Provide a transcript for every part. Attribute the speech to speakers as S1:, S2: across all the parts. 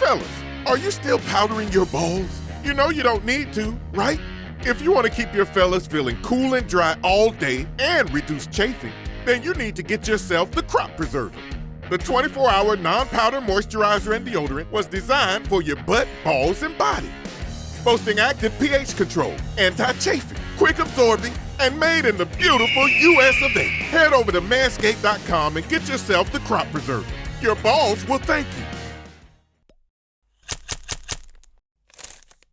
S1: Fellas, are you still powdering your balls? You know you don't need to, right? If you want to keep your fellas feeling cool and dry all day and reduce chafing, then you need to get yourself the Crop Preserver. The 24-hour non-powder moisturizer and deodorant was designed for your butt, balls, and body. Boasting active pH control, anti-chafing, quick absorbing, and made in the beautiful US of A. Head over to manscaped.com and get yourself the Crop Preserver. Your balls will thank you.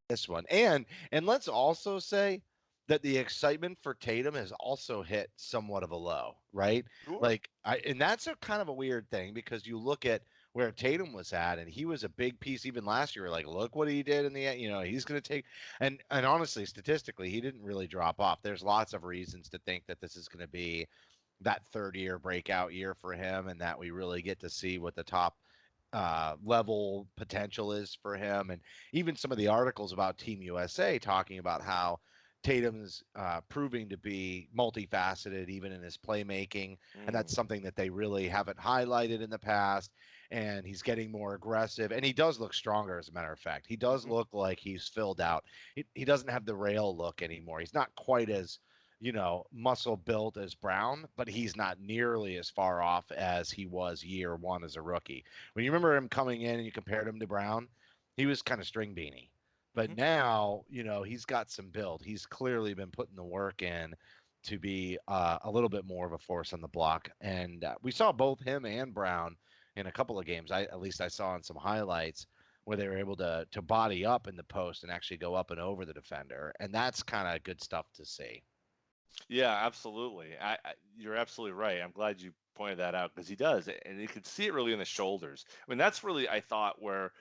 S2: This one. And let's also say that the excitement for Tatum has also hit somewhat of a low, right?
S3: Sure.
S2: And that's a kind of a weird thing because you look at where Tatum was at, and he was a big piece even last year. Like, look what he did in the, he's going to take, and honestly, statistically, he didn't really drop off. There's lots of reasons to think that this is going to be that third year breakout year for him, and that we really get to see what the top level potential is for him. And even some of the articles about Team USA talking about how Tatum's proving to be multifaceted even in his playmaking, and that's something that they really haven't highlighted in the past. And he's getting more aggressive, and he does look stronger. As a matter of fact, he does look like he's filled out. He doesn't have the rail look anymore. He's not quite as muscle built as Brown, but he's not nearly as far off as he was year one as a rookie. When you remember him coming in and you compared him to Brown, he was kind of string beanie. But now, he's got some build. He's clearly been putting the work in to be a little bit more of a force on the block. And we saw both him and Brown in a couple of games. At least I saw in some highlights where they were able to body up in the post and actually go up and over the defender. And that's kind of good stuff to see.
S3: Yeah, absolutely. You're absolutely right. I'm glad you pointed that out because he does, and you can see it really in the shoulders. I mean, that's really I thought where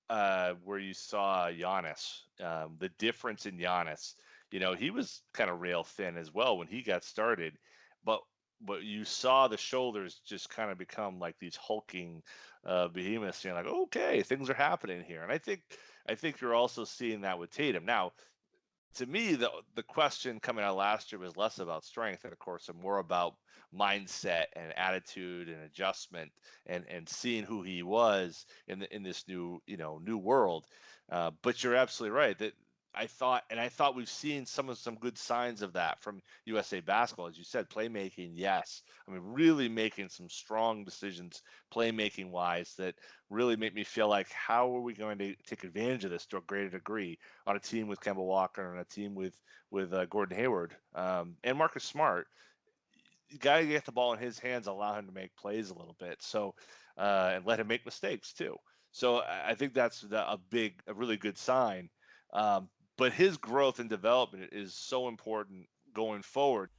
S3: you saw Giannis, the difference in Giannis. He was kind of rail thin as well when he got started, but you saw the shoulders just kind of become like these hulking behemoths. You're like, okay, things are happening here, and I think you're also seeing that with Tatum now. To me, the question coming out last year was less about strength and of course and more about mindset and attitude and adjustment and seeing who he was in this new world. But you're absolutely right that I thought we've seen some good signs of that from USA Basketball, as you said, playmaking. Yes, I mean really making some strong decisions playmaking wise that really make me feel like how are we going to take advantage of this to a greater degree on a team with Kemba Walker and a team with Gordon Hayward and Marcus Smart. You got to get the ball in his hands, allow him to make plays a little bit, and let him make mistakes too. So I think that's a really good sign. But his growth and development is so important going forward.